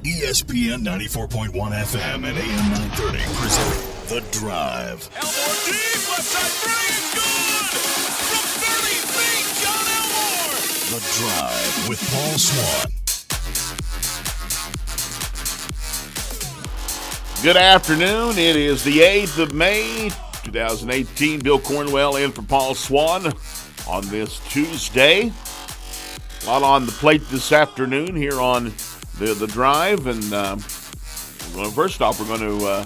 ESPN 94.1 FM and AM 930 present The Drive. Elmore deep, left side three, it's good! From 30 feet, John Elmore! The Drive with Paul Swann. Good afternoon. It is the 8th of May, 2018. Bill Cornwell in for Paul Swann on this Tuesday. A lot on the plate this afternoon here on the Drive. And first off, we're going to,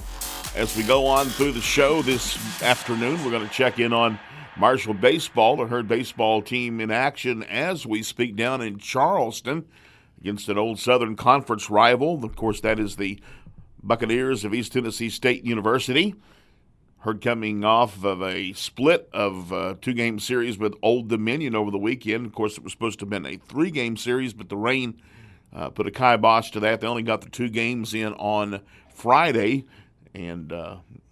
as we go on through the show this afternoon, we're going to check in on Marshall baseball, the Herd baseball team in action as we speak down in Charleston against an old Southern Conference rival. Of course, that is the Buccaneers of East Tennessee State University. Herd coming off of a split of a two-game series with Old Dominion over the weekend. Of course, it was supposed to have been a three-game series, but the rain put a kibosh to that. They only got the two games in on Friday, and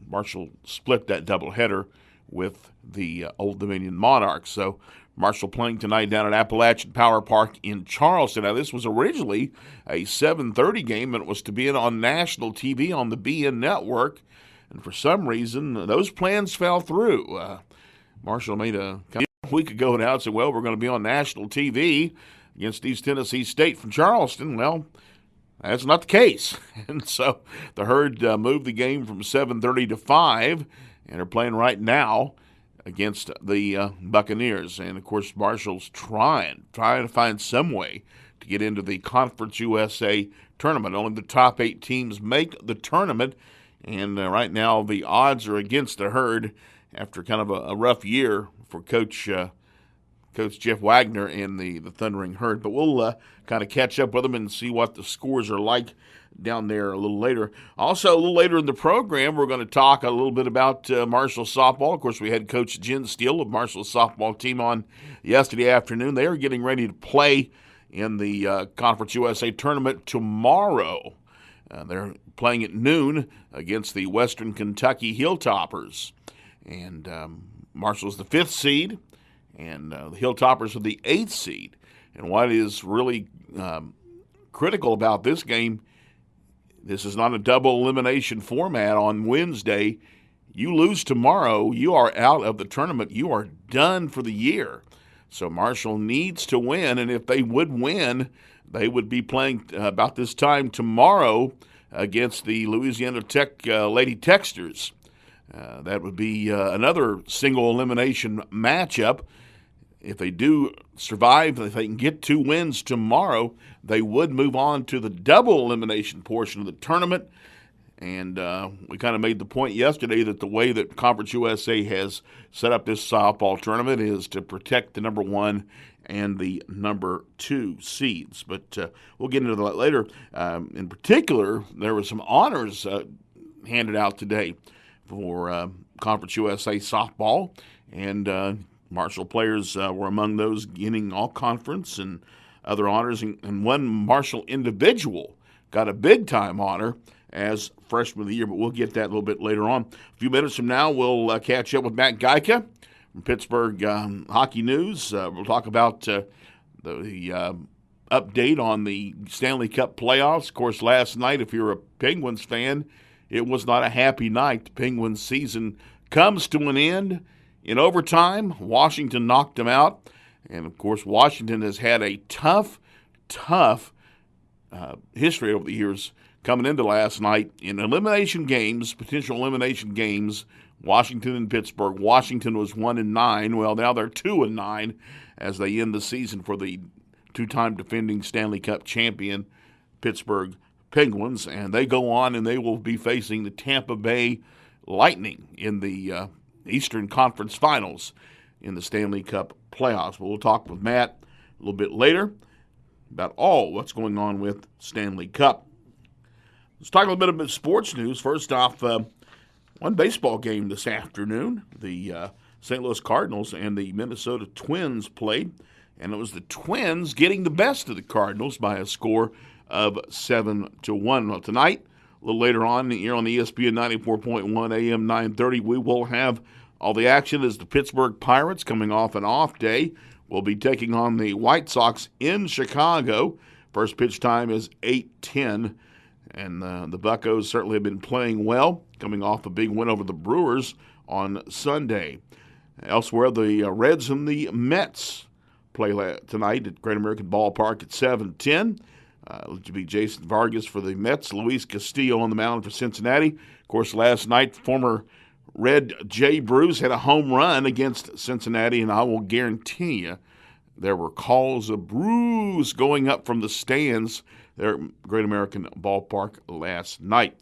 Marshall split that doubleheader with the Old Dominion Monarchs. So Marshall playing tonight down at Appalachian Power Park in Charleston. Now, this was originally a 7:30 game, and it was to be on national TV on the BN Network. And for some reason, those plans fell through. Marshall made a week ago now and said, well, we're going to be on national TV against East Tennessee State from Charleston. Well, that's not the case. And so the Herd moved the game from 7:30 to 5, and are playing right now against the Buccaneers. And, of course, Marshall's trying to find some way to get into the Conference USA tournament. Only the top 8 teams make the tournament. And right now the odds are against the Herd after kind of a rough year for Coach Jeff Wagner and the Thundering Herd. But we'll kind of catch up with them and see what the scores are like down there a little later. Also, a little later in the program, we're going to talk a little bit about Marshall softball. Of course, we had Coach Jen Steele of Marshall's softball team on yesterday afternoon. They are getting ready to play in the Conference USA tournament tomorrow. They're playing at noon against the Western Kentucky Hilltoppers. And Marshall's the 5th seed, and the Hilltoppers are the 8th seed. And what is really critical about this game, this is not a double elimination format on Wednesday. You lose tomorrow, you are out of the tournament. You are done for the year. So Marshall needs to win, and if they would win, they would be playing about this time tomorrow against the Louisiana Tech Lady Texters. That would be another single elimination matchup. If they do survive, if they can get 2 wins tomorrow, they would move on to the double elimination portion of the tournament. And we kind of made the point yesterday that the way that Conference USA has set up this softball tournament is to protect the number 1 and the number 2 seeds. But we'll get into that later. In particular, there were some honors handed out today for Conference USA softball, and Marshall players were among those getting all conference and other honors, and one Marshall individual got a big-time honor as freshman of the year, but we'll get that a little bit later on. A few minutes from now, we'll catch up with Matt Gajka from Pittsburgh Hockey News. We'll talk about the update on the Stanley Cup playoffs. Of course, last night, if you're a Penguins fan, it was not a happy night. The Penguins season comes to an end in overtime. Washington knocked them out. And, of course, Washington has had a tough history over the years coming into last night in elimination games, potential elimination games. Washington and Pittsburgh. Washington was 1-9. Well, now they're 2-9 as they end the season for the 2-time defending Stanley Cup champion Pittsburgh Penguins. And they go on and they will be facing the Tampa Bay Lightning in the Eastern Conference Finals in the Stanley Cup playoffs. We'll talk with Matt a little bit later about all what's going on with Stanley Cup. Let's talk a little bit about sports news. First off, one baseball game this afternoon. The St. Louis Cardinals and the Minnesota Twins played, and it was the Twins getting the best of the Cardinals by a score of 7-1. Well, tonight, a little later on here on the ESPN 94.1 AM 930, we will have all the action as the Pittsburgh Pirates, coming off an off day, will be taking on the White Sox in Chicago. First pitch time is 8:10 And the Buccos certainly have been playing well, coming off a big win over the Brewers on Sunday. Elsewhere, the Reds and the Mets play tonight at Great American Ballpark at 7:10. It'll be Jason Vargas for the Mets, Luis Castillo on the mound for Cincinnati. Of course, last night, former Red Jay Bruce had a home run against Cincinnati, and I will guarantee you there were calls of Bruce going up from the stands there at Great American Ballpark last night.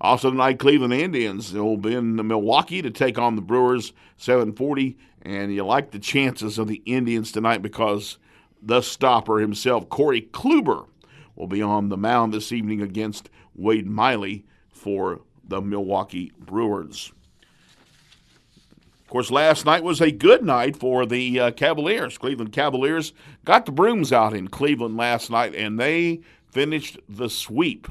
Also tonight, Cleveland Indians will be in Milwaukee to take on the Brewers, 7:40, and you like the chances of the Indians tonight because the stopper himself, Corey Kluber, will be on the mound this evening against Wade Miley for the Milwaukee Brewers. Of course, last night was a good night for the Cavaliers. Cleveland Cavaliers got the brooms out in Cleveland last night, and they finished the sweep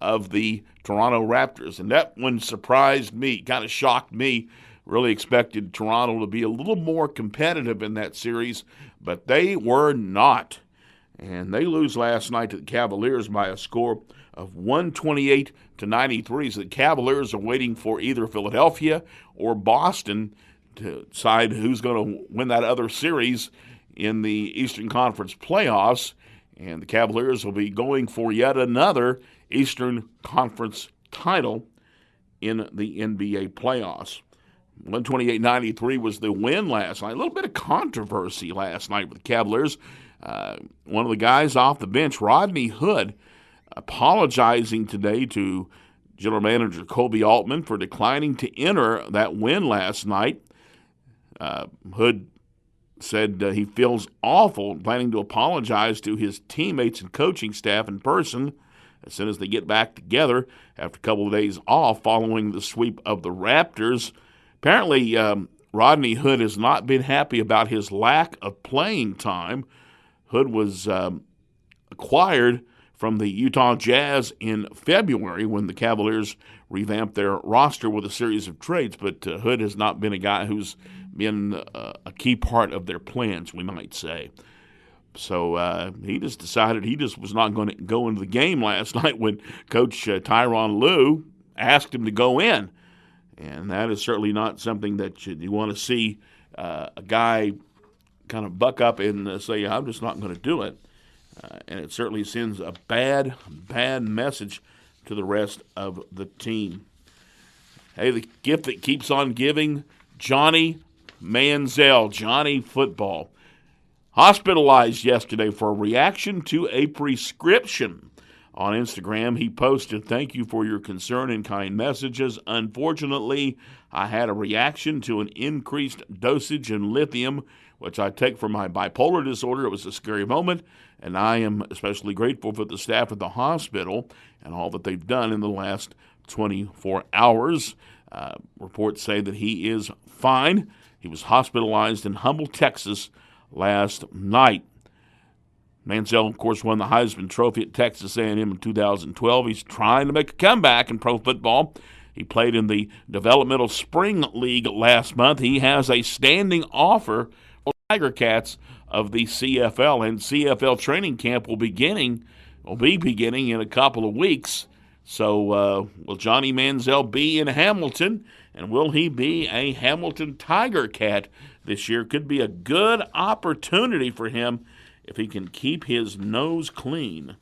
of the Toronto Raptors. And that one surprised me, kind of shocked me. Really expected Toronto to be a little more competitive in that series, but they were not. And they lose last night to the Cavaliers by a score of 128-93. So the Cavaliers are waiting for either Philadelphia or Boston to decide who's going to win that other series in the Eastern Conference playoffs. And the Cavaliers will be going for yet another Eastern Conference title in the NBA playoffs. 128-93 was the win last night. A little bit of controversy last night with the Cavaliers. One of the guys off the bench, Rodney Hood, apologizing today to General Manager Kobe Altman for declining to enter that win last night. Hood said he feels awful, planning to apologize to his teammates and coaching staff in person as soon as they get back together after a couple of days off following the sweep of the Raptors. Apparently, Rodney Hood has not been happy about his lack of playing time. Hood was acquired from the Utah Jazz in February when the Cavaliers revamped their roster with a series of trades, but Hood has not been a guy who's been a key part of their plans, we might say. So he just decided he just was not going to go into the game last night when Coach Tyronn Lue asked him to go in. And that is certainly not something that you want to see a guy kind of buck up and say, I'm just not going to do it. And it certainly sends a bad message to the rest of the team. Hey, the gift that keeps on giving, Johnny Manziel, Johnny Football, hospitalized yesterday for a reaction to a prescription. On Instagram, he posted, "Thank you for your concern and kind messages. Unfortunately, I had a reaction to an increased dosage in lithium, which I take for my bipolar disorder. It was a scary moment, and I am especially grateful for the staff at the hospital and all that they've done in the last 24 hours. Reports say that he is fine. He was hospitalized in Humble, Texas last night. Manziel, of course, won the Heisman Trophy at Texas A&M in 2012. He's trying to make a comeback in pro football. He played in the Developmental Spring League last month. He has a standing offer for Tiger Cats of the CFL, and CFL training camp will be beginning in a couple of weeks. So will Johnny Manziel be in Hamilton, and will he be a Hamilton Tiger Cat this year? Could be a good opportunity for him if he can keep his nose clean.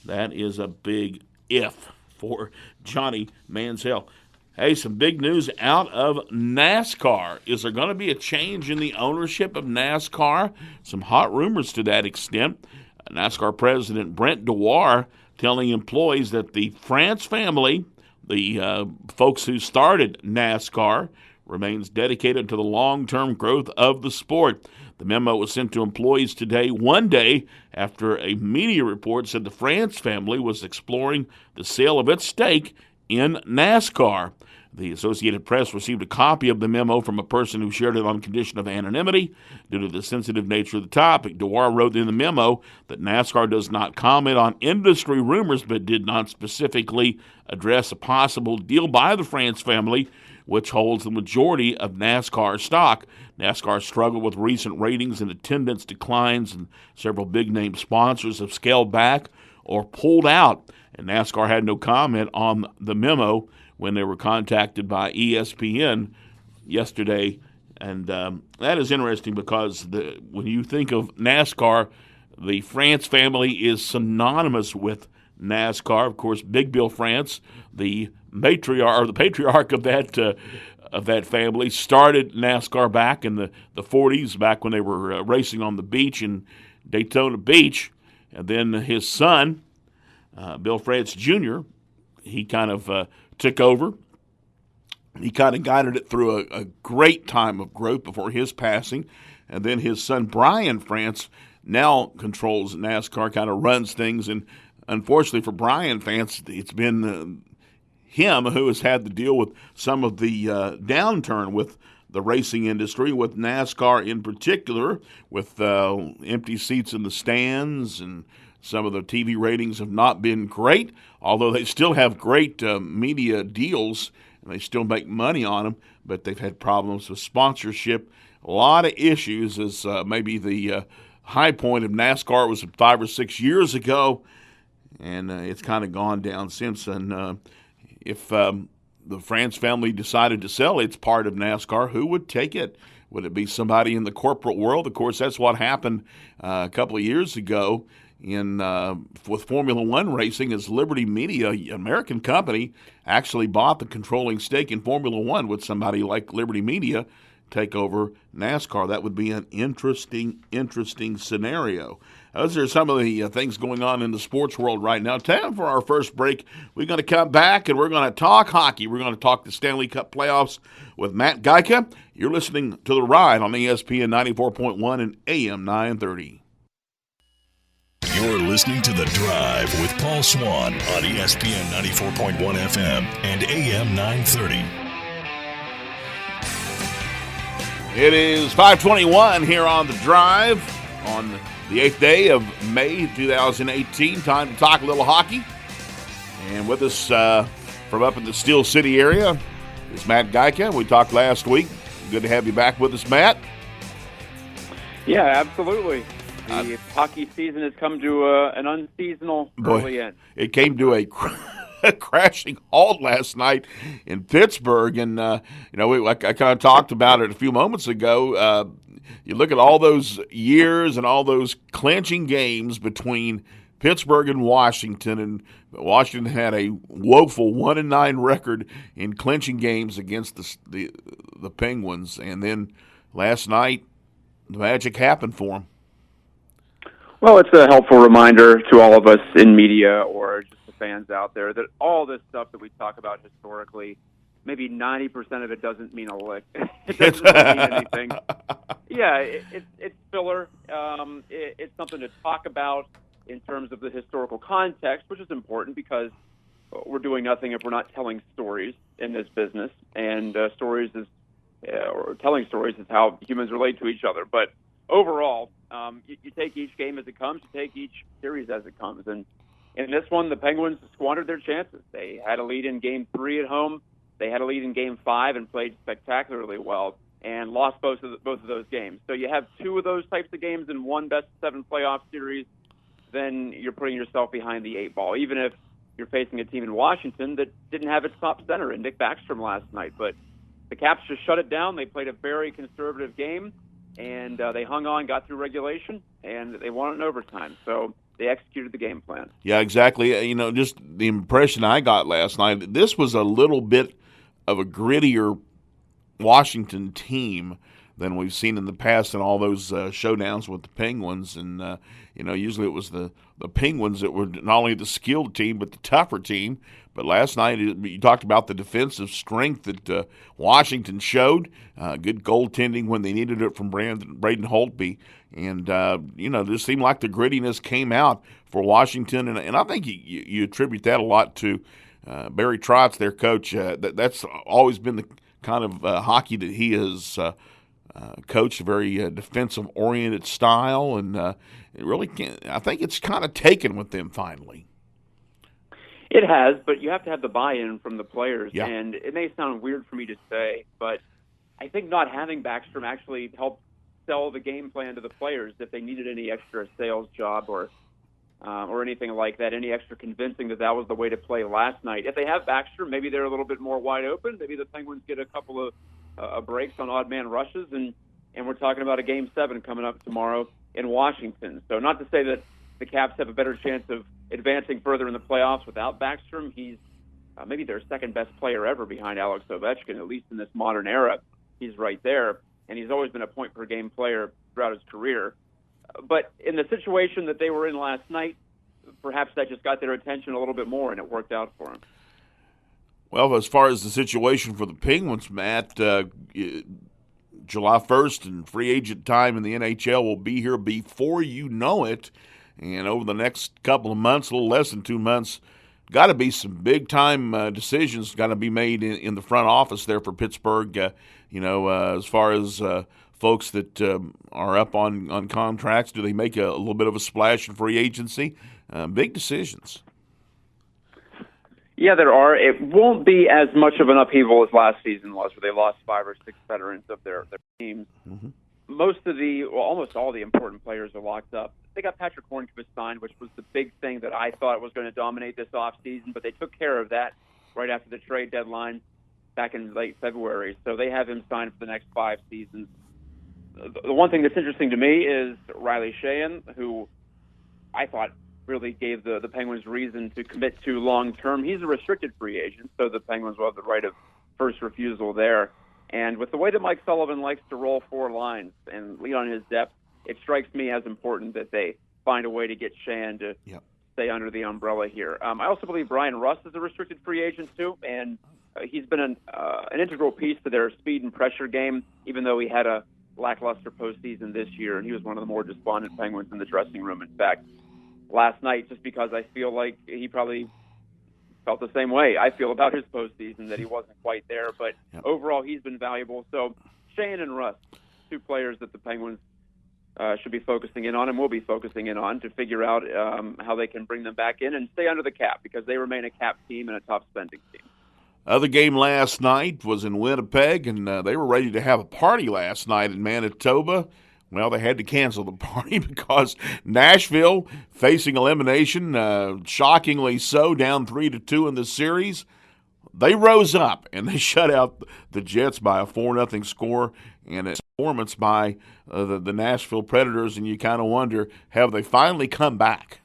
That is a big if for Johnny Manziel. Hey, some big news out of NASCAR. Is there going to be a change in the ownership of NASCAR? Some hot rumors to that extent. NASCAR President Brent Dewar telling employees that the France family, the folks who started NASCAR, remains dedicated to the long-term growth of the sport. The memo was sent to employees today, one day after a media report said the France family was exploring the sale of its stake in NASCAR. The Associated Press received a copy of the memo from a person who shared it on condition of anonymity due to the sensitive nature of the topic. Dewar wrote in the memo that NASCAR does not comment on industry rumors but did not specifically address a possible deal by the France family, which holds the majority of NASCAR stock. NASCAR struggled with recent ratings and attendance declines, and several big-name sponsors have scaled back or pulled out. And NASCAR had no comment on the memo when they were contacted by ESPN yesterday. And that is interesting because when you think of NASCAR, the France family is synonymous with NASCAR. Of course, Big Bill France, the patriarch of that family, started NASCAR back in the 40s, back when they were racing on the beach in Daytona Beach. And then his son, Bill France Jr., he kind of took over. He kind of guided it through a great time of growth before his passing. And then his son, Brian France, now controls NASCAR, kind of runs things. And unfortunately for Brian France, it's been him who has had to deal with some of the downturn with the racing industry, with NASCAR in particular, with empty seats in the stands, and some of the TV ratings have not been great, although they still have great media deals, and they still make money on them, but they've had problems with sponsorship. A lot of issues, as maybe the high point of NASCAR was 5 or 6 years ago, and it's kind of gone down since. And if the France family decided to sell its part of NASCAR, who would take it? Would it be somebody in the corporate world? Of course, that's what happened a couple of years ago with Formula One racing, as Liberty Media, an American company, actually bought the controlling stake in Formula One. Would somebody like Liberty Media take over NASCAR? That would be an interesting scenario. Those are some of the things going on in the sports world right now. Time for our first break. We're going to come back and we're going to talk hockey. We're going to talk the Stanley Cup playoffs with Matt Gajka. You're listening to The Ride on ESPN 94.1 and AM 930. You're listening to The Drive with Paul Swann on ESPN 94.1 FM and AM 930. It is 5:21 here on The Drive on the 8th day of May 2018. Time to talk a little hockey. And with us from up in the Steel City area is Matt Gajka. We talked last week. Good to have you back with us, Matt. Yeah, absolutely. The hockey season has come to an unseasonal early end. It came to a crashing halt last night in Pittsburgh, and I kind of talked about it a few moments ago. You look at all those years and all those clinching games between Pittsburgh and Washington Washington had a woeful 1-9 record in clinching games against the Penguins, and then last night the magic happened for them. Well, it's a helpful reminder to all of us in media or just the fans out there that all this stuff that we talk about historically, maybe 90% of it doesn't mean a lick. It doesn't really mean anything. Yeah, it's filler. It's something to talk about in terms of the historical context, which is important because we're doing nothing if we're not telling stories in this business. And telling stories is how humans relate to each other. But overall, you take each game as it comes. You take each series as it comes. And in this one, the Penguins squandered their chances. They had a lead in Game 3 at home. They had a lead in Game 5 and played spectacularly well and lost both of those games. So you have two of those types of games in one best-of-7 playoff series, then you're putting yourself behind the 8 ball, even if you're facing a team in Washington that didn't have its top center in Nick Backstrom last night. But the Caps just shut it down. They played a very conservative game, and they hung on, got through regulation, and they won it in overtime. So they executed the game plan. Yeah, exactly. Just the impression I got last night, this was a little bit of a grittier Washington team than we've seen in the past in all those showdowns with the Penguins. And, usually it was the Penguins that were not only the skilled team but the tougher team. But last night you talked about the defensive strength that Washington showed. Good goaltending when they needed it from Braden Holtby. And, this seemed like the grittiness came out for Washington. And I think you attribute that a lot to Barry Trotz, their coach. That's always been the kind of hockey that he has coached, a very defensive-oriented style. And it really I think it's kind of taken with them finally. It has, but you have to have the buy-in from the players. Yeah. And it may sound weird for me to say, but I think not having Backstrom actually helped sell the game plan to the players if they needed any extra sales job or or anything like that, any extra convincing that was the way to play last night. If they have Baxter, maybe they're a little bit more wide open. Maybe the Penguins get a couple of breaks on odd man rushes, and we're talking about a Game 7 coming up tomorrow in Washington. So not to say that the Caps have a better chance of advancing further in the playoffs without Backstrom. He's maybe their second best player ever behind Alex Ovechkin, at least in this modern era. He's right there, and he's always been a point-per-game player throughout his career. But in the situation that they were in last night, perhaps that just got their attention a little bit more, and it worked out for them. Well, as far as the situation for the Penguins, Matt, July 1st and free agent time in the NHL will be here before you know it. And over the next couple of months, a little less than 2 months, got to be some big-time decisions got to be made in the front office there for Pittsburgh, as far as folks that are up on contracts. Do they make a little bit of a splash in free agency? Big decisions. Yeah, there are. It won't be as much of an upheaval as last season was, where they lost 5 or 6 veterans of their teams. Mm-hmm. Almost all the important players are locked up. They got Patrick Hornqvist signed, which was the big thing that I thought was going to dominate this offseason, but they took care of that right after the trade deadline back in late February. So they have him signed for the next 5 seasons. The one thing that's interesting to me is Riley Sheahan, who I thought really gave the Penguins reason to commit to long-term. He's a restricted free agent, so the Penguins will have the right of first refusal there. And with the way that Mike Sullivan likes to roll 4 lines and lead on his depth, it strikes me as important that they find a way to get Sheahan to stay under the umbrella here. I also believe Brian Rust is a restricted free agent too, and he's been an integral piece to their speed and pressure game, even though he had a lackluster postseason this year, and he was one of the more despondent Penguins in the dressing room. In fact, last night, just because I feel like he probably felt the same way I feel about his postseason, that he wasn't quite there. But overall, he's been valuable. So Sheahan and Rust, 2 players that the Penguins should be focusing in on and will be focusing in on to figure out how they can bring them back in and stay under the cap, because they remain a cap team and a top spending team. Other game last night was in Winnipeg, and they were ready to have a party last night in Manitoba. Well, they had to cancel the party because Nashville, facing elimination, shockingly so, down 3-2 in the series, they rose up and they shut out the Jets by a 4-0 score and a performance by the Nashville Predators, and you kind of wonder, have they finally come back?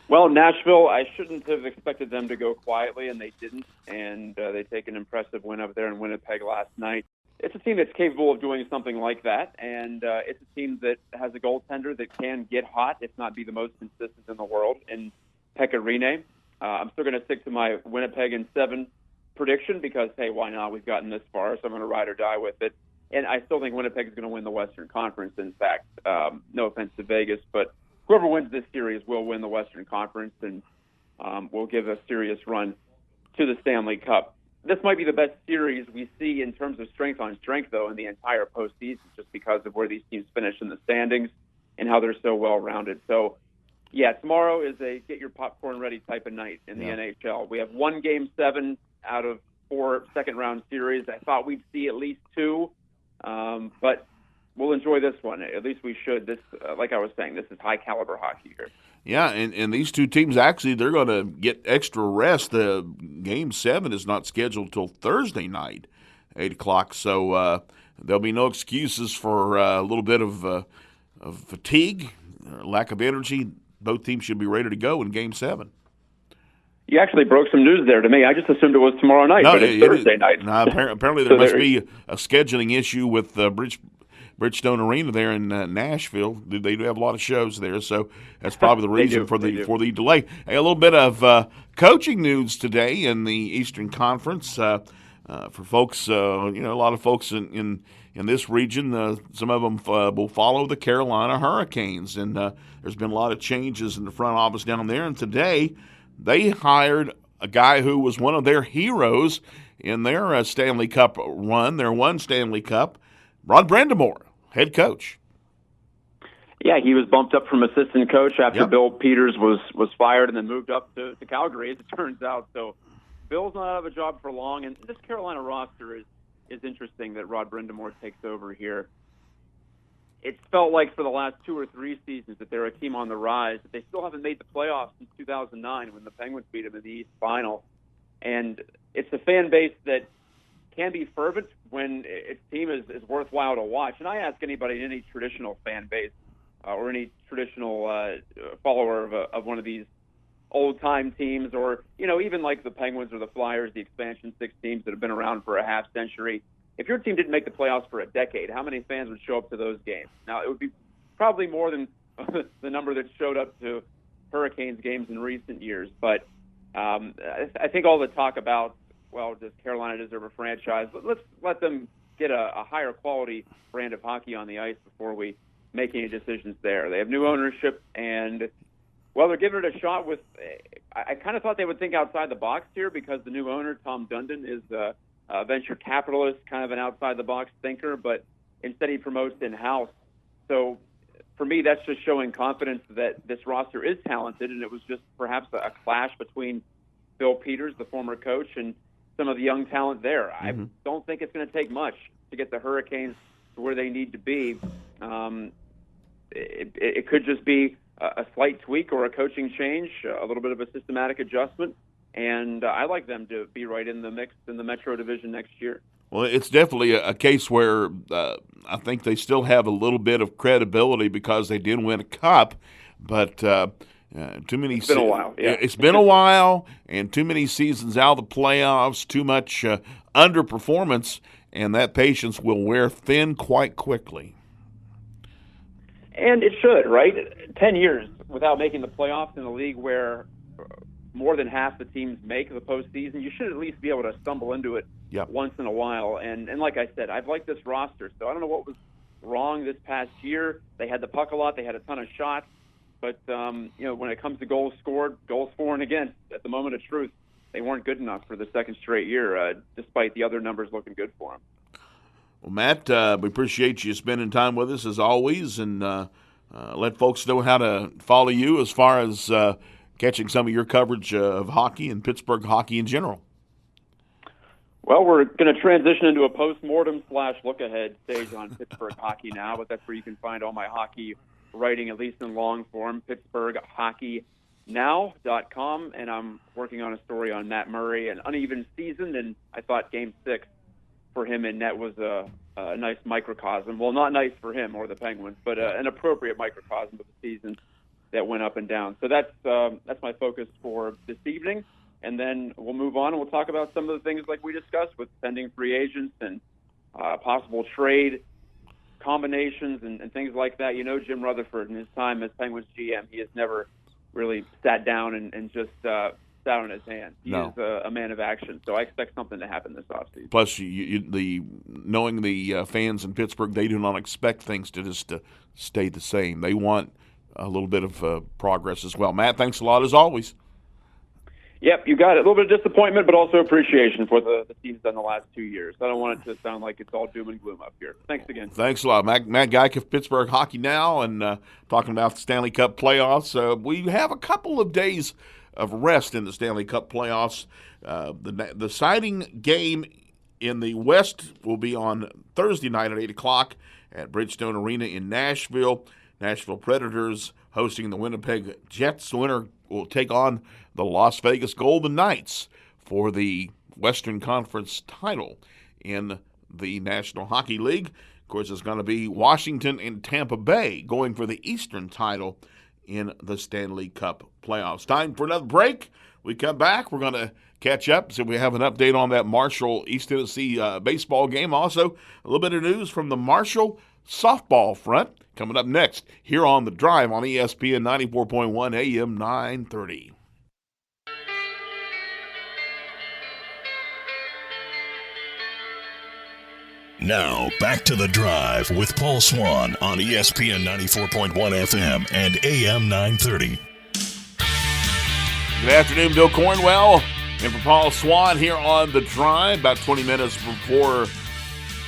Well, Nashville, I shouldn't have expected them to go quietly, and they didn't, and they take an impressive win up there in Winnipeg last night. It's a team that's capable of doing something like that, and it's a team that has a goaltender that can get hot, if not be the most consistent in the world, in Pekka Rinne. I'm still going to stick to my Winnipeg in 7 prediction because, hey, why not? We've gotten this far, so I'm going to ride or die with it. And I still think Winnipeg is going to win the Western Conference, in fact. No offense to Vegas, but whoever wins this series will win the Western Conference and will give a serious run to the Stanley Cup. This might be the best series we see in terms of strength on strength, though, in the entire postseason, just because of where these teams finish in the standings and how they're so well-rounded. So, yeah, tomorrow is a get-your-popcorn-ready type of night in the NHL. We have 1 Game 7 out of 4 second-round series. I thought we'd see at least 2, but we'll enjoy this one. At least we should. This, like I was saying, this is high-caliber hockey here. Yeah, and these 2 teams, actually, they're going to get extra rest. Game 7 is not scheduled till Thursday night, 8 o'clock. So there'll be no excuses for a little bit of fatigue, lack of energy. Both teams should be ready to go in Game 7. You actually broke some news there to me. I just assumed it was tomorrow night, but it's Thursday night. No, apparently there must be a scheduling issue with Bridgestone Arena there in Nashville. They do have a lot of shows there, so that's probably the reason for the delay. Hey, a little bit of coaching news today in the Eastern Conference for folks. A lot of folks in this region. Some of them will follow the Carolina Hurricanes, and there's been a lot of changes in the front office down there. And today they hired a guy who was one of their heroes in their Stanley Cup run, their one Stanley Cup, Rod Brind'Amour, head coach. Yeah, he was bumped up from assistant coach after Bill Peters was fired and then moved up to Calgary, as it turns out. So Bill's not out of a job for long, and this Carolina roster is interesting that Rod Brind'Amour takes over here. it's felt like for the last 2 or 3 seasons that they're a team on the rise. That they still haven't made the playoffs since 2009 when the Penguins beat them in the East Final. And it's a fan base that can be fervent when its team is worthwhile to watch. And I ask anybody in any traditional fan base or any traditional follower of one of these old-time teams, or, even like the Penguins or the Flyers, the expansion 6 teams that have been around for a half century. If your team didn't make the playoffs for a decade, how many fans would show up to those games? Now, it would be probably more than the number that showed up to Hurricanes games in recent years. But I think all the talk about, well, does Carolina deserve a franchise? Let's let them get a higher quality brand of hockey on the ice before we make any decisions there. They have new ownership, and, well, they're giving it a shot with – I kind of thought they would think outside the box here because the new owner, Tom Dundon, is a venture capitalist, kind of an outside-the-box thinker, but instead he promotes in-house. So for me, that's just showing confidence that this roster is talented, and it was just perhaps a clash between Bill Peters, the former coach, and some of the young talent there. I don't think it's going to take much to get the Hurricanes to where they need to be. It could just be a slight tweak or a coaching change, a little bit of a systematic adjustment. And I like them to be right in the mix in the Metro Division next year. Well, it's definitely a case where I think they still have a little bit of credibility because they did win a cup, but too many. It's been a while. Yeah. It's been a while, and too many seasons out of the playoffs, too much underperformance, and that patience will wear thin quite quickly. And it should, right? 10 years without making the playoffs in a league where more than half the teams make the postseason, you should at least be able to stumble into it once in a while. And like I said, I've liked this roster, so I don't know what was wrong this past year. They had the puck a lot. They had a ton of shots. But, when it comes to goals scored, goals for and against, at the moment of truth, they weren't good enough for the second straight year, despite the other numbers looking good for them. Well, Matt, we appreciate you spending time with us as always, and let folks know how to follow you as far as catching some of your coverage of hockey and Pittsburgh hockey in general. Well, we're going to transition into a post-mortem / look-ahead stage on Pittsburgh hockey now, but that's where you can find all my hockey writing, at least in long form, PittsburghHockeyNow.com, and I'm working on a story on Matt Murray, an uneven season, and I thought Game 6 for him in net was a nice microcosm. Well, not nice for him or the Penguins, but an appropriate microcosm of the season that went up and down. So that's my focus for this evening, and then we'll move on and we'll talk about some of the things like we discussed with pending free agents and possible trade combinations and things like that. Jim Rutherford in his time as Penguins GM, he has never really sat down and just sat on his hands. He is a man of action, so I expect something to happen this offseason. Plus, knowing the fans in Pittsburgh, they do not expect things to just stay the same. They want a little bit of progress as well. Matt, thanks a lot as always. Yep, you got it. A little bit of disappointment, but also appreciation for the team's done the last 2 years. I don't want it to sound like it's all doom and gloom up here. Thanks again. Thanks a lot. Matt Gajka, Pittsburgh Hockey Now, and talking about the Stanley Cup playoffs. We have a couple of days of rest in the Stanley Cup playoffs. The deciding game in the West will be on Thursday night at 8 o'clock at Bridgestone Arena in Nashville. Nashville Predators hosting the Winnipeg Jets. The winner will take on the Las Vegas Golden Knights for the Western Conference title in the National Hockey League. Of course, it's going to be Washington and Tampa Bay going for the Eastern title in the Stanley Cup playoffs. Time for another break. We come back. We're going to catch up, so we have an update on that Marshall East Tennessee baseball game. Also, a little bit of news from the Marshall softball front coming up next here on The Drive on ESPN 94.1 AM 930. Now, back to The Drive with Paul Swann on ESPN 94.1 FM and AM 930. Good afternoon, Bill Cornwell, and for Paul Swann here on The Drive, about 20 minutes before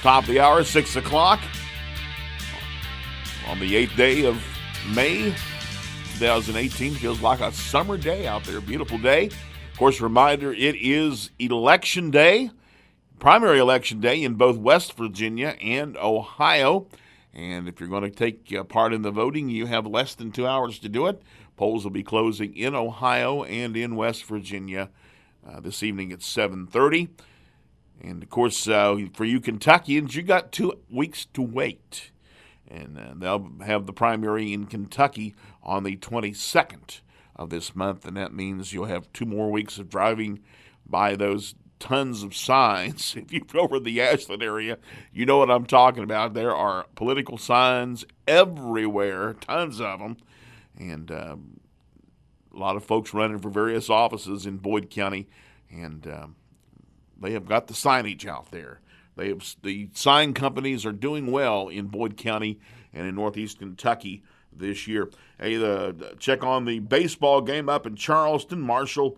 top of the hour, 6 o'clock, on the 8th day of May 2018. Feels like a summer day out there, beautiful day. Of course, reminder, it is Election Day. Primary election day in both West Virginia and Ohio. And if you're going to take part in the voting, you have less than 2 hours to do it. Polls will be closing in Ohio and in West Virginia this evening at 7:30. And, of course, for you Kentuckians, you got 2 weeks to wait. And they'll have the primary in Kentucky on the 22nd of this month, and that means you'll have 2 more weeks of driving by those tons of signs. If you're over the Ashland area, you know what I'm talking about. There are political signs everywhere, tons of them, and a lot of folks running for various offices in Boyd County, and they have got the signage out there. The sign companies are doing well in Boyd County and in Northeast Kentucky this year. Hey, check on the baseball game up in Charleston. Marshall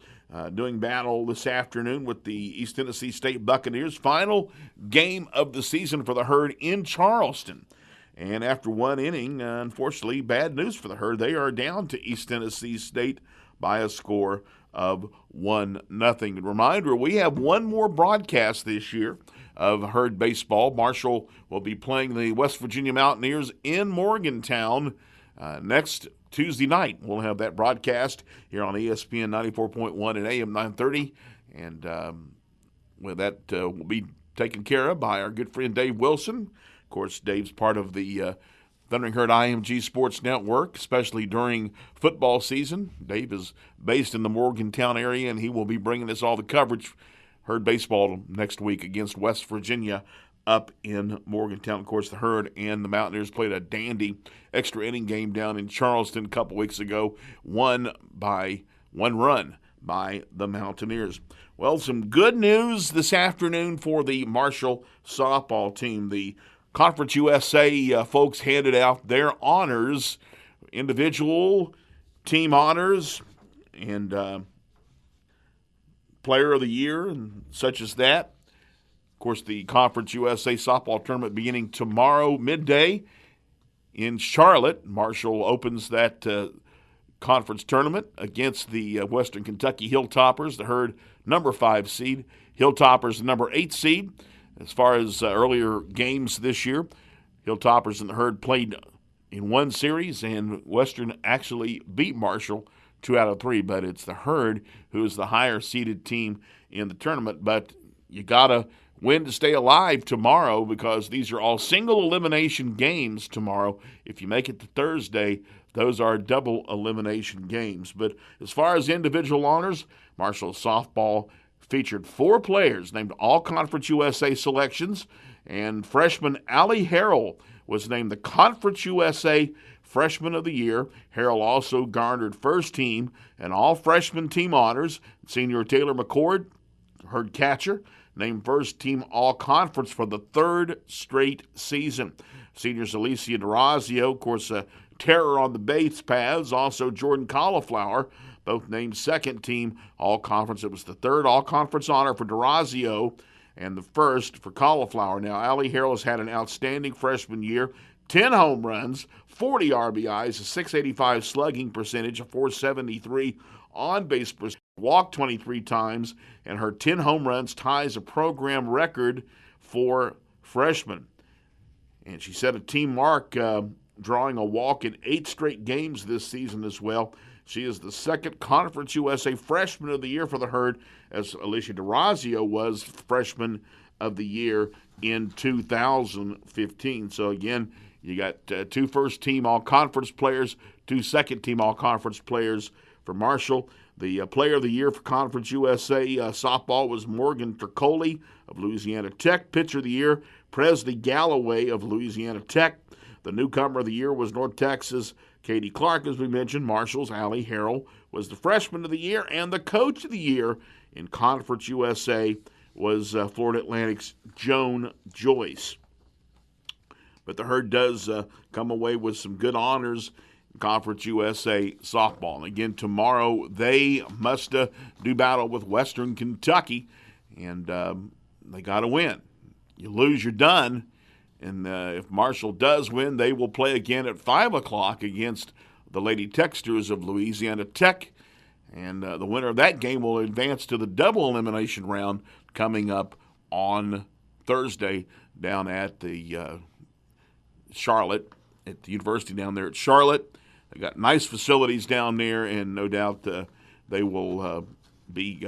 doing battle this afternoon with the East Tennessee State Buccaneers. Final game of the season for the Herd in Charleston. And after 1 inning, unfortunately, bad news for the Herd. They are down to East Tennessee State by a score of 1-0. And reminder, we have one more broadcast this year of Herd baseball. Marshall will be playing the West Virginia Mountaineers in Morgantown next Tuesday night. We'll have that broadcast here on ESPN 94.1 and AM 930, and that will be taken care of by our good friend Dave Wilson. Of course, Dave's part of the Thundering Herd IMG Sports Network, especially during football season. Dave is based in the Morgantown area, and he will be bringing us all the coverage. Herd baseball next week against West Virginia up in Morgantown. Of course, the Herd and the Mountaineers played a dandy extra inning game down in Charleston a couple weeks ago, won by 1 run by the Mountaineers. Well, some good news this afternoon for the Marshall softball team. The Conference USA folks handed out their honors, individual, team honors, and Player of the Year and such as that. Of course, the Conference USA softball tournament beginning tomorrow midday in Charlotte. Marshall opens that conference tournament against the Western Kentucky Hilltoppers, the Herd number 5 seed. Hilltoppers the number 8 seed. As far as earlier games this year, Hilltoppers and the Herd played in one series, and Western actually beat Marshall 2 out of 3, but it's the Herd who is the higher-seeded team in the tournament. But you got to win to stay alive tomorrow because these are all single-elimination games tomorrow. If you make it to Thursday, those are double elimination games. But as far as individual honors, Marshall softball featured 4 players named All-Conference USA selections, and freshman Allie Harrell was named the Conference USA Freshman of the Year. Harrell also garnered first team and all freshman team honors. Senior Taylor McCord, Herd catcher, named first team all-conference for the 3rd straight season. Seniors Alicia DeRazio, of course, a terror on the base paths. Also Jordan Cauliflower, both named second team all-conference. It was the 3rd all-conference honor for DeRazio and the 1st for Cauliflower. Now, Allie Harrell has had an outstanding freshman year. 10 home runs, 40 RBIs, a .685 slugging percentage, a .473 on-base percentage, walked 23 times, and her 10 home runs ties a program record for freshmen. And she set a team mark drawing a walk in 8 straight games this season as well. She is the 2nd Conference USA Freshman of the Year for the Herd, as Alicia DeRazio was Freshman of the Year in 2015. So, again, you got 2 first-team all-conference players, 2 second-team all-conference players for Marshall. The Player of the Year for Conference USA softball was Morgan Tricoli of Louisiana Tech. Pitcher of the Year, Presley Galloway of Louisiana Tech. The Newcomer of the Year was North Texas Katie Clark, as we mentioned. Marshall's Allie Harrell was the Freshman of the Year, and the Coach of the Year in Conference USA was Florida Atlantic's Joan Joyce. But the Herd does come away with some good honors in Conference USA softball. And again, tomorrow they must do battle with Western Kentucky, and they got to win. You lose, you're done. And if Marshall does win, they will play again at 5 o'clock against the Lady Texters of Louisiana Tech. And the winner of that game will advance to the double elimination round coming up on Thursday down at the Charlotte, at the university down there at Charlotte. They got nice facilities down there, and no doubt they will be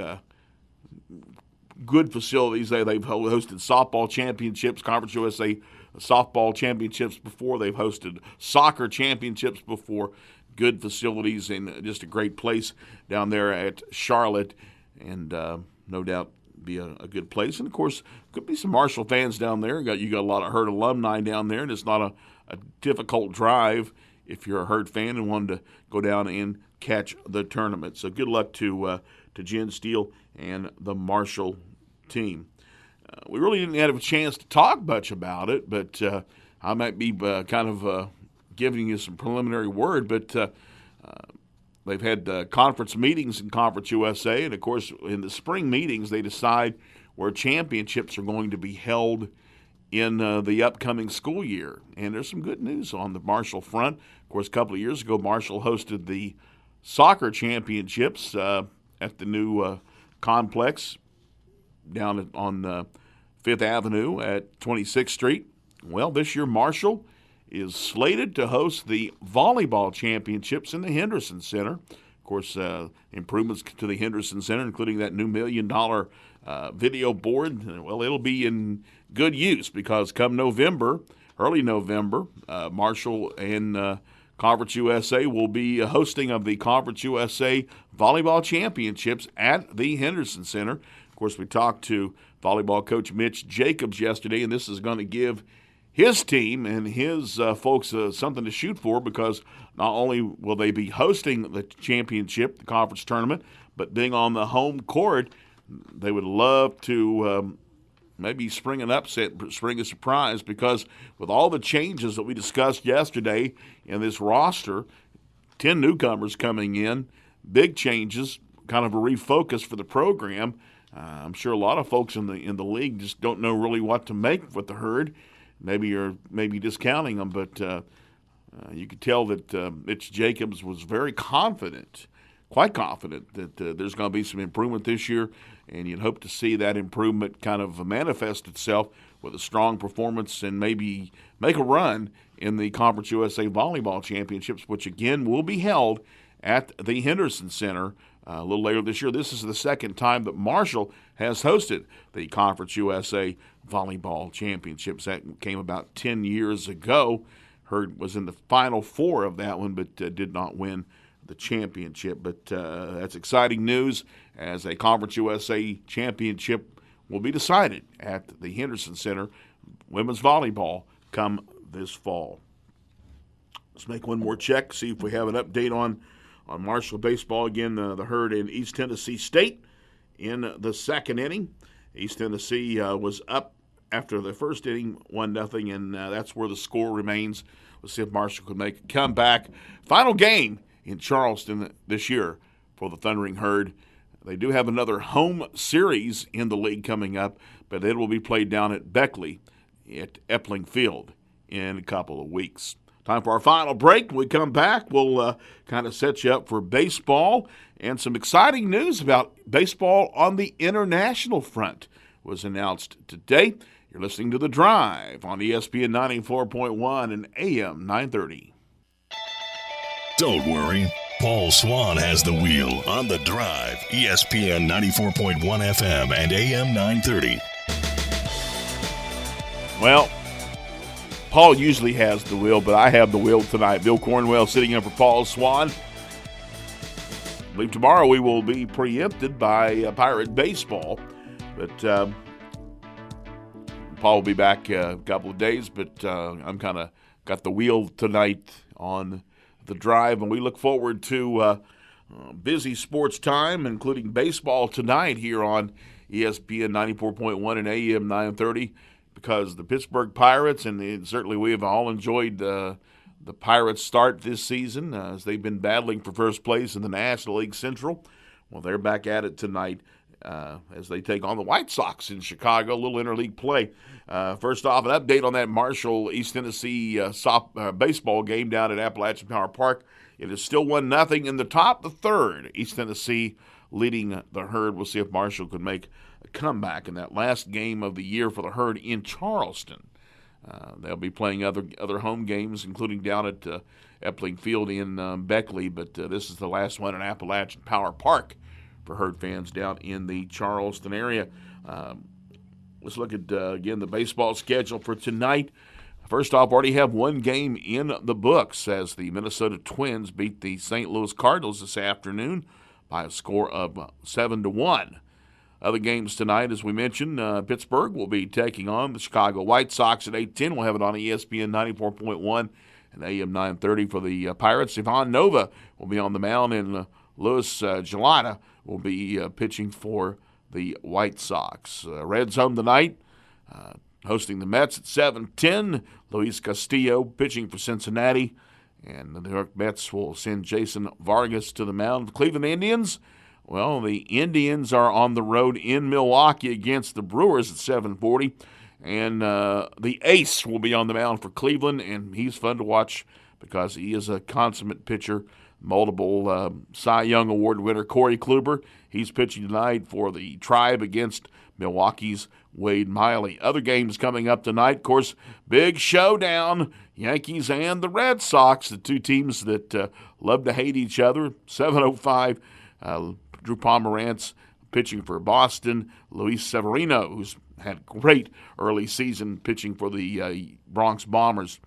good facilities. They've hosted softball championships, Conference USA softball championships before. They've hosted soccer championships before. Good facilities and just a great place down there at Charlotte, and no doubt be a good place. And, of course, could be some Marshall fans down there. You got a lot of Herd alumni down there, and it's not a difficult drive if you're a Herd fan and wanted to go down and catch the tournament. So good luck to Jen Steele and the Marshall team. We really didn't have a chance to talk much about it, but I might be giving you some preliminary word. But they've had conference meetings in Conference USA, and, of course, in the spring meetings, they decide where championships are going to be held in the upcoming school year. And there's some good news on the Marshall front. Of course, a couple of years ago, Marshall hosted the soccer championships at the new complex down on 5th Avenue at 26th Street. Well, this year Marshall is slated to host the volleyball championships in the Henderson Center. Of course, improvements to the Henderson Center, including that new $1 million video board. Well, it'll be in good use because come November, early November, Marshall and Conference USA will be hosting of the Conference USA volleyball championships at the Henderson Center. Of course, we talked to volleyball coach Mitch Jacobs yesterday, and this is going to give his team and his folks something to shoot for, because not only will they be hosting the championship, the conference tournament, but being on the home court, they would love to maybe spring an upset, spring a surprise, because with all the changes that we discussed yesterday in this roster, 10 newcomers coming in, big changes, kind of a refocus for the program. I'm sure a lot of folks in the league just don't know really what to make with the Herd. Maybe you're discounting them, but you could tell that Mitch Jacobs was very confident, quite confident, that there's going to be some improvement this year, and you'd hope to see that improvement kind of manifest itself with a strong performance and maybe make a run in the Conference USA Volleyball Championships, which again will be held at the Henderson Center a little later this year. This is the second time that Marshall has hosted the Conference USA Volleyball Championships. That came about 10 years ago. Herd was in the Final Four of that one, but did not win the championship. But that's exciting news, as a Conference USA championship will be decided at the Henderson Center, women's volleyball, come this fall. Let's make one more check, see if we have an update on Marshall baseball. Again, the Herd in East Tennessee State in the second inning. East Tennessee was up after the first inning, 1-0, and that's where the score remains. We'll see if Marshall could make a comeback. Final game in Charleston this year for the Thundering Herd. They do have another home series in the league coming up, but it will be played down at Beckley at Epling Field in a couple of weeks. Time for our final break. When we come back, we'll kind of set you up for baseball, and some exciting news about baseball on the international front was announced today. You're listening to The Drive on ESPN 94.1 and AM 930. Don't worry, Paul Swann has the wheel on The Drive, ESPN 94.1 FM and AM 930. Well, Paul usually has the wheel, but I have the wheel tonight. Bill Cornwell sitting in for Paul Swann. I believe tomorrow we will be preempted by Pirate baseball, but Paul will be back a couple of days, but I'm kind of got the wheel tonight on The Drive, and we look forward to busy sports time, including baseball tonight here on ESPN 94.1 and AM 930, because the Pittsburgh Pirates, and certainly we have all enjoyed the Pirates' start this season as they've been battling for first place in the National League Central. Well, they're back at it tonight as they take on the White Sox in Chicago, a little interleague play. First off, an update on that Marshall-East Tennessee baseball game down at Appalachian Power Park. It is still 1-0 in the top of the third. East Tennessee leading the Herd. We'll see if Marshall could make a comeback in that last game of the year for the Herd in Charleston. They'll be playing other home games, including down at Epling Field in Beckley, but this is the last one in Appalachian Power Park for Herd fans down in the Charleston area. Let's look at, again, the baseball schedule for tonight. First off, already have one game in the books as the Minnesota Twins beat the St. Louis Cardinals this afternoon by a score of 7-1. Other games tonight, as we mentioned, Pittsburgh will be taking on the Chicago White Sox at 8:10. We'll have it on ESPN 94.1 and AM 930 for the Pirates. Ivan Nova will be on the mound, and Luis Gelada will be pitching for the White Sox. Reds home tonight, hosting the Mets at 7:10. Luis Castillo pitching for Cincinnati, and the New York Mets will send Jason Vargas to the mound. The Cleveland Indians, well, the Indians are on the road in Milwaukee against the Brewers at 7:40, and the ace will be on the mound for Cleveland, and he's fun to watch because he is a consummate pitcher. Multiple Cy Young Award winner Corey Kluber. He's pitching tonight for the Tribe against Milwaukee's Wade Miley. Other games coming up tonight, of course, big showdown. Yankees and the Red Sox, the two teams that love to hate each other. 7:05, Drew Pomerantz pitching for Boston. Luis Severino, who's had a great early season pitching for the Bronx Bombers.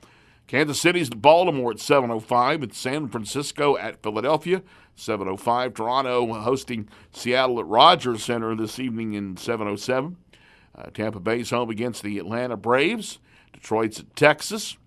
Kansas City's to Baltimore at 7:05. It's San Francisco at Philadelphia, 7:05. Toronto hosting Seattle at Rogers Center this evening in 7:07. Tampa Bay's home against the Atlanta Braves. Detroit's at Texas.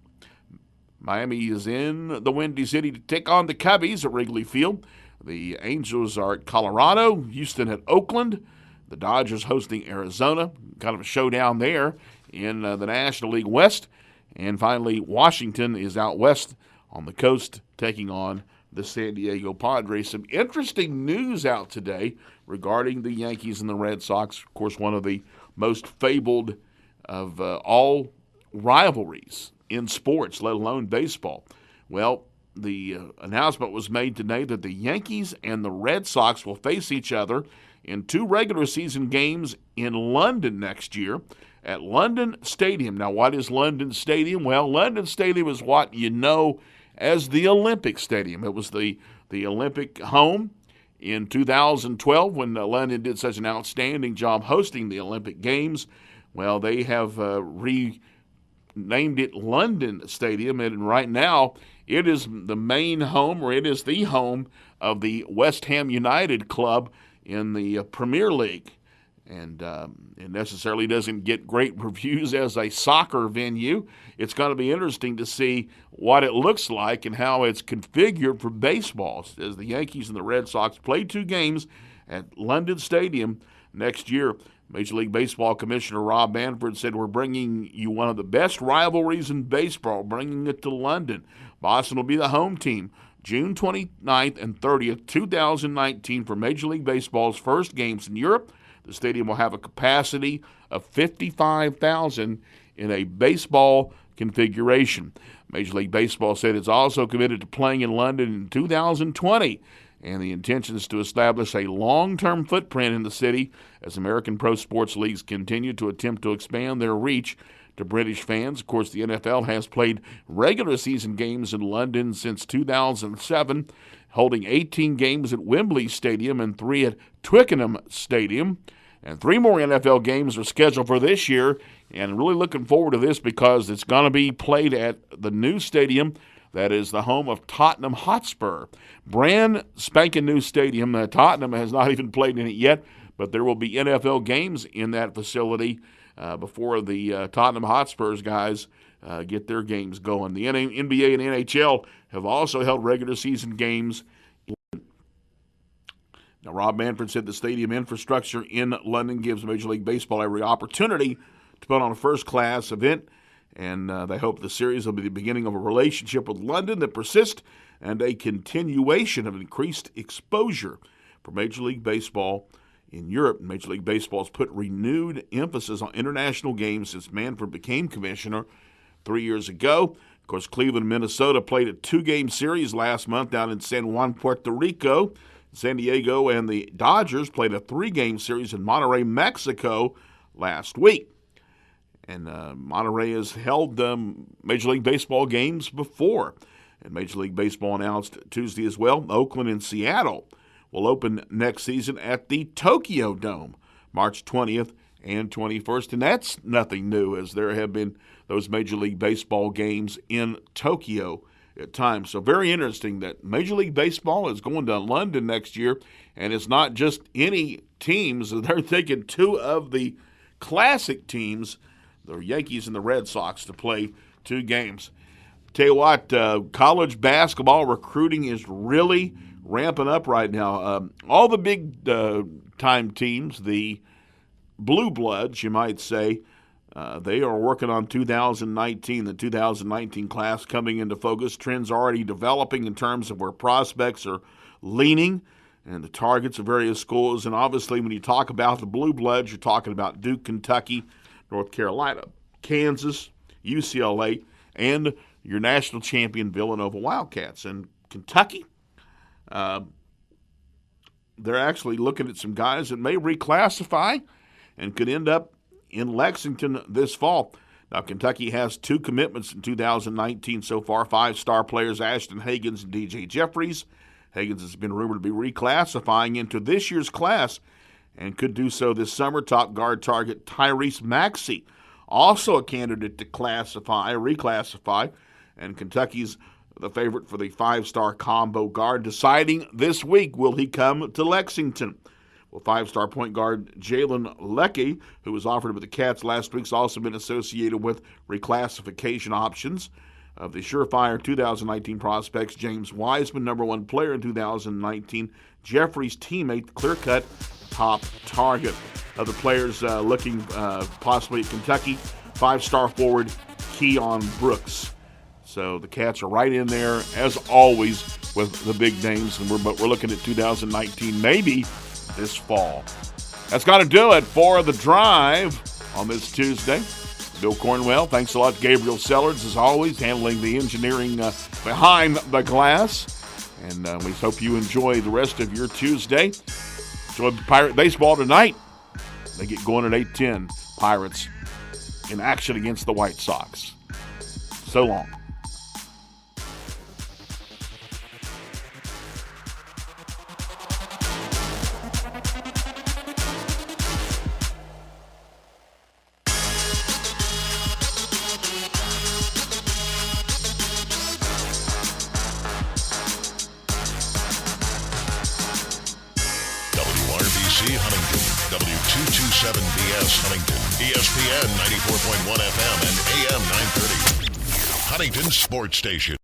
Miami is in the Windy City to take on the Cubbies at Wrigley Field. The Angels are at Colorado. Houston at Oakland. The Dodgers hosting Arizona. Kind of a showdown there in the National League West. And finally, Washington is out west on the coast taking on the San Diego Padres. Some interesting news out today regarding the Yankees and the Red Sox. Of course, one of the most fabled of all rivalries in sports, let alone baseball. Well, the announcement was made today that the Yankees and the Red Sox will face each other in 2 regular season games in London next year at London Stadium. Now, what is London Stadium? Well, London Stadium is what you know as the Olympic Stadium. It was the Olympic home in 2012 when London did such an outstanding job hosting the Olympic Games. Well, they have renamed it London Stadium, and right now it is the main home, or it is the home of the West Ham United club in the Premier League. And it necessarily doesn't get great reviews as a soccer venue. It's going to be interesting to see what it looks like and how it's configured for baseball, as the Yankees and the Red Sox play 2 games at London Stadium next year. Major League Baseball Commissioner Rob Manfred said, "We're bringing you one of the best rivalries in baseball, bringing it to London. Boston will be the home team June 29th and 30th, 2019 for Major League Baseball's first games in Europe. The stadium will have a capacity of 55,000 in a baseball configuration." Major League Baseball said it's also committed to playing in London in 2020, and the intention is to establish a long-term footprint in the city as American pro sports leagues continue to attempt to expand their reach to British fans. Of course, the NFL has played regular season games in London since 2007, holding 18 games at Wembley Stadium and 3 at Twickenham Stadium. And 3 more NFL games are scheduled for this year, and really looking forward to this because it's going to be played at the new stadium that is the home of Tottenham Hotspur. Brand spanking new stadium. Tottenham has not even played in it yet, but there will be NFL games in that facility before the Tottenham Hotspurs guys get their games going. The NBA and NHL have also held regular season games. Now, Rob Manfred said the stadium infrastructure in London gives Major League Baseball every opportunity to put on a first-class event, and they hope the series will be the beginning of a relationship with London that persists and a continuation of increased exposure for Major League Baseball in Europe. Major League Baseball has put renewed emphasis on international games since Manfred became commissioner 3 years ago. Of course, Cleveland and Minnesota played a 2-game series last month down in San Juan, Puerto Rico. San Diego and the Dodgers played a 3-game series in Monterrey, Mexico last week. And Monterey has held Major League Baseball games before. And Major League Baseball announced Tuesday as well, Oakland and Seattle will open next season at the Tokyo Dome, March 20th and 21st. And that's nothing new, as there have been those Major League Baseball games in Tokyo at times. So very interesting that Major League Baseball is going to London next year, and it's not just any teams. They're taking two of the classic teams, the Yankees and the Red Sox, to play two games. Tell you what, college basketball recruiting is really ramping up right now. All the big time teams, the blue bloods, you might say, they are working on 2019, the 2019 class coming into focus. Trends already developing in terms of where prospects are leaning and the targets of various schools. And obviously, when you talk about the blue bloods, you're talking about Duke, Kentucky, North Carolina, Kansas, UCLA, and your national champion Villanova Wildcats. And Kentucky, they're actually looking at some guys that may reclassify and could end up in Lexington this fall. Now, Kentucky has two commitments in 2019 so far, five-star players Ashton Hagans and DJ Jeffries. Hagans has been rumored to be reclassifying into this year's class and could do so this summer. Top guard target Tyrese Maxey, also a candidate to reclassify, and Kentucky's the favorite for the five-star combo guard, deciding this week will he come to Lexington. Well, five-star point guard Jalen Leckie, who was offered with the Cats last week, has also been associated with reclassification options of the surefire 2019 prospects. James Wiseman, number one player in 2019. Jeffrey's teammate, clear-cut top target. Other players looking possibly at Kentucky, five-star forward Keon Brooks. So the Cats are right in there, as always, with the big names, but we're looking at 2019, maybe this fall. That's got to do it for The Drive on this Tuesday. Bill Cornwell, thanks a lot to Gabriel Sellards, as always, handling the engineering behind the glass. And we hope you enjoy the rest of your Tuesday. Enjoy Pirate baseball tonight. They get going at 8:10. Pirates in action against the White Sox. So long. W227BS Huntington, ESPN 94.1 FM and AM 930. Huntington Sports Station.